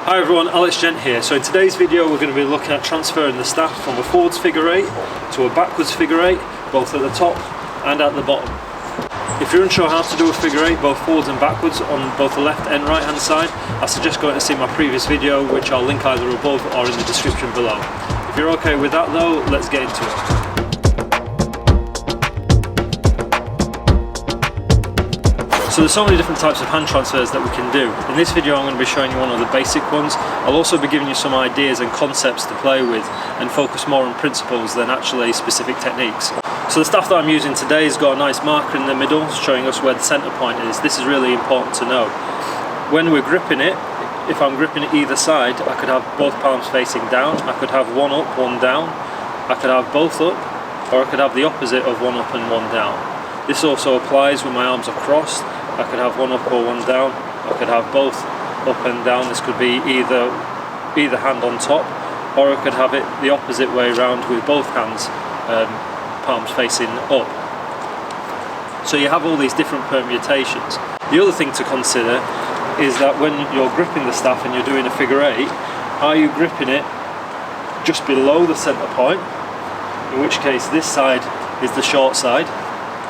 Hi everyone, Gent here. So in today's video we're going to be looking at transferring the staff from a forwards figure 8 to a backwards figure 8, both at the top and at the bottom. If you're unsure how to do a figure 8 both forwards and backwards on both the left and right hand side, I suggest going to see my previous video, which I'll link either above or in the description below. If you're okay with that though, let's get into it. So there's so many different types of hand transfers that we can do. In this video I'm going to be showing you one of the basic ones. I'll also be giving you some ideas and concepts to play with and focus more on principles than actually specific techniques. So the staff that I'm using today has got a nice marker in the middle showing us where the centre point is. This is really important to know. When we're gripping it, if I'm gripping it either side, I could have both palms facing down, I could have one up, one down, I could have both up, or I could have the opposite of one up and one down. This also applies when my arms are crossed. I could have one up or one down. I could have both up and down. This could be either hand on top, or I could have it the opposite way around with both hands, palms facing up. So you have all these different permutations. The other thing to consider is that when you're gripping the staff and you're doing a figure 8, are you gripping it just below the centre point, in which case this side is the short side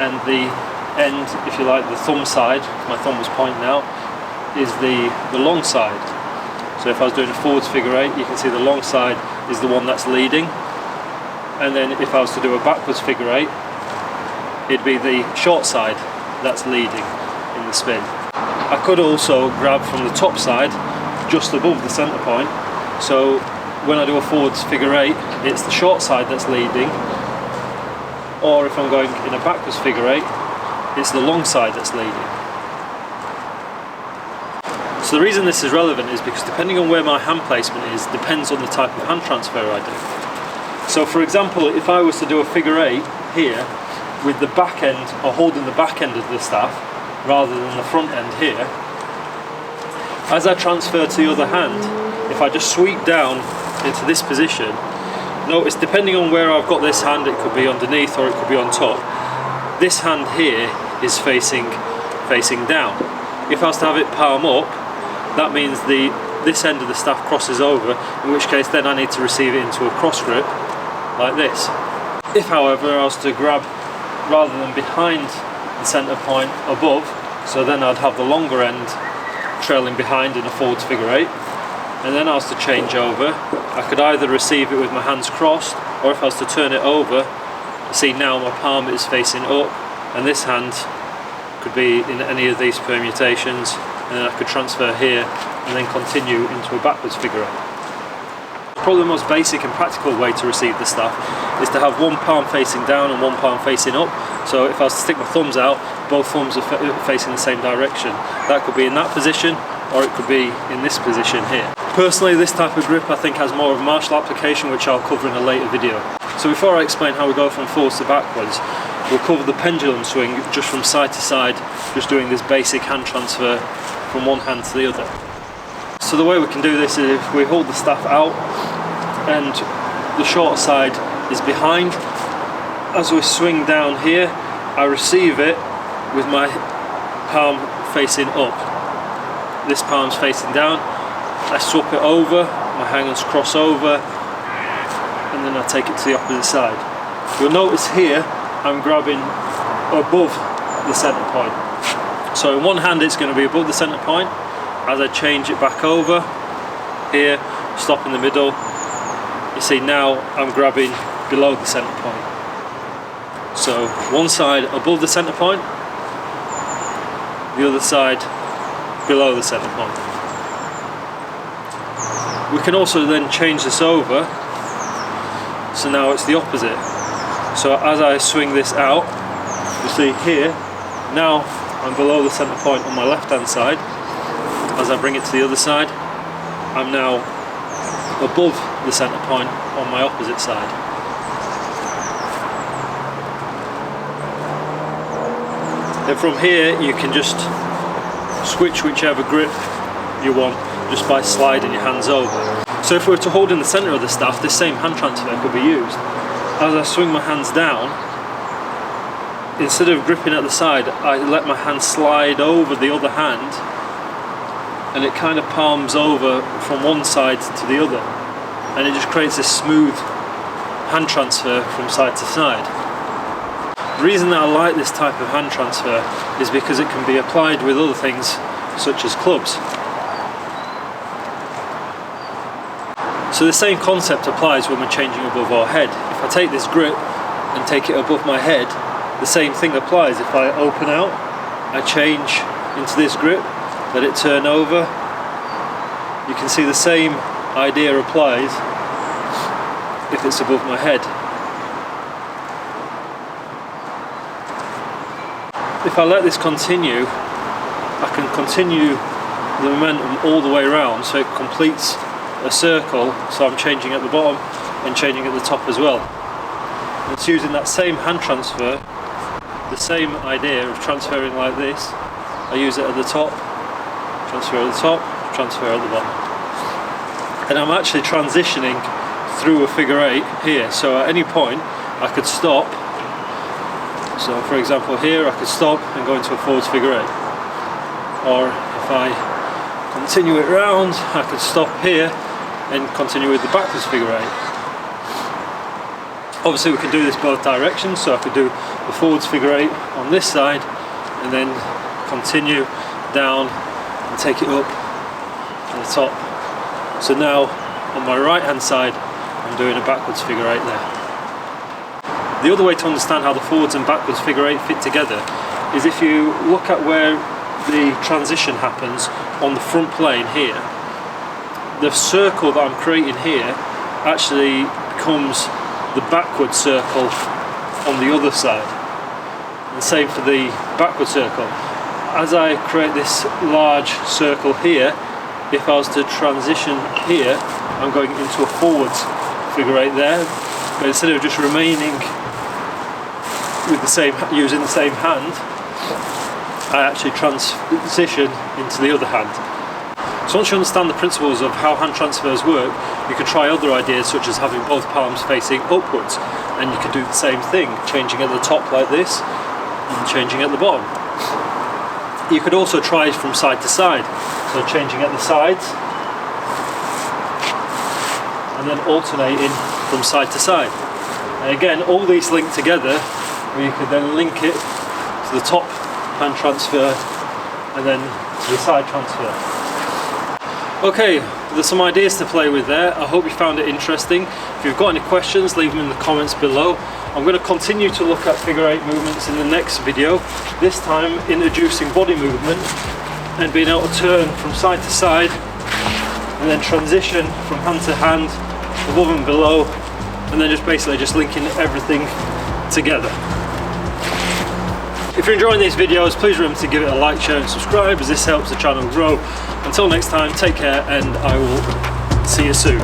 and the end, if you like, the thumb side, my thumb was pointing out, is the long side. So if I was doing a forwards figure 8, you can see the long side is the one that's leading, and then if I was to do a backwards figure 8, it'd be the short side that's leading in the spin. I could also grab from the top side just above the centre point, so when I do a forwards figure 8, it's the short side that's leading, or if I'm going in a backwards figure 8, it's the long side that's leading. So the reason this is relevant is because depending on where my hand placement is, depends on the type of hand transfer I do. So for example, if I was to do a figure 8 here, with the back end, or holding the back end of the staff, rather than the front end here, as I transfer to the other hand, if I just sweep down into this position, notice depending on where I've got this hand, it could be underneath or it could be on top, this hand here is facing down. If I was to have it palm up, that means this end of the staff crosses over, in which case then I need to receive it into a cross grip like this. If however I was to grab rather than behind the centre point above, so then I'd have the longer end trailing behind in a forwards figure 8, and then I was to change over, I could either receive it with my hands crossed, or if I was to turn it over, see now my palm is facing up, and this hand could be in any of these permutations, and then I could transfer here and then continue into a backwards figure 8. Probably the most basic and practical way to receive the staff is to have one palm facing down and one palm facing up. So if I was to stick my thumbs out, both thumbs are facing the same direction. That could be in that position, or it could be in this position here. Personally, this type of grip I think has more of a martial application, which I'll cover in a later video. So before I explain how we go from forwards to backwards, we'll cover the pendulum swing just from side to side, just doing this basic hand transfer from one hand to the other. So the way we can do this is if we hold the staff out and the short side is behind, as we swing down here, I receive it with my palm facing up. This palm's facing down, I swap it over, my hands cross over, and then I take it to the opposite side. You'll notice here I'm grabbing above the centre point. So in one hand it's going to be above the centre point. As I change it back over here, stop in the middle, you see now I'm grabbing below the centre point. So one side above the centre point, the other side below the centre point. We can also then change this over, so now it's the opposite. So as I swing this out, you see here, now I'm below the centre point on my left hand side. As I bring it to the other side, I'm now above the centre point on my opposite side. Then from here you can just switch whichever grip you want just by sliding your hands over. So if we were to hold in the centre of the staff, this same hand transfer could be used. As I swing my hands down, instead of gripping at the side, I let my hand slide over the other hand and it kind of palms over from one side to the other, and it just creates this smooth hand transfer from side to side. The reason that I like this type of hand transfer is because it can be applied with other things such as clubs. So the same concept applies when we're changing above our head. If I take this grip and take it above my head, the same thing applies. If I open out, I change into this grip, let it turn over. You can see the same idea applies if it's above my head. If I let this continue, I can continue the momentum all the way around so it completes a circle, so I'm changing at the bottom and changing at the top as well. And it's using that same hand transfer, the same idea of transferring like this. I use it at the top, transfer at the top, transfer at the bottom. And I'm actually transitioning through a figure eight here, so at any point I could stop. So for example here I could stop and go into a forwards figure eight. Or if I continue it round, I could stop here and continue with the backwards figure eight. Obviously we can do this both directions, so I could do the forwards figure eight on this side and then continue down and take it up to the top. So now on my right hand side I'm doing a backwards figure eight there. The other way to understand how the forwards and backwards figure eight fit together is if you look at where the transition happens on the front plane here. The circle that I'm creating here actually becomes the backward circle on the other side, and same for the backward circle. As I create this large circle here, if I was to transition here, I'm going into a forwards figure eight there, but instead of just remaining with the same, using the same hand, I actually transition into the other hand. So once you understand the principles of how hand transfers work, you can try other ideas such as having both palms facing upwards, and you can do the same thing, changing at the top like this and changing at the bottom. You could also try it from side to side, so changing at the sides and then alternating from side to side. And again, all these link together, where you could then link it to the top hand transfer and then to the side transfer. Okay, there's some ideas to play with there. I hope you found it interesting. If you've got any questions, leave them in the comments below. I'm going to continue to look at figure eight movements in the next video, this time introducing body movement and being able to turn from side to side and then transition from hand to hand, above and below, and then just basically just linking everything together. If you're enjoying these videos, please remember to give it a like, share and subscribe, as this helps the channel grow. Until next time, take care and I will see you soon.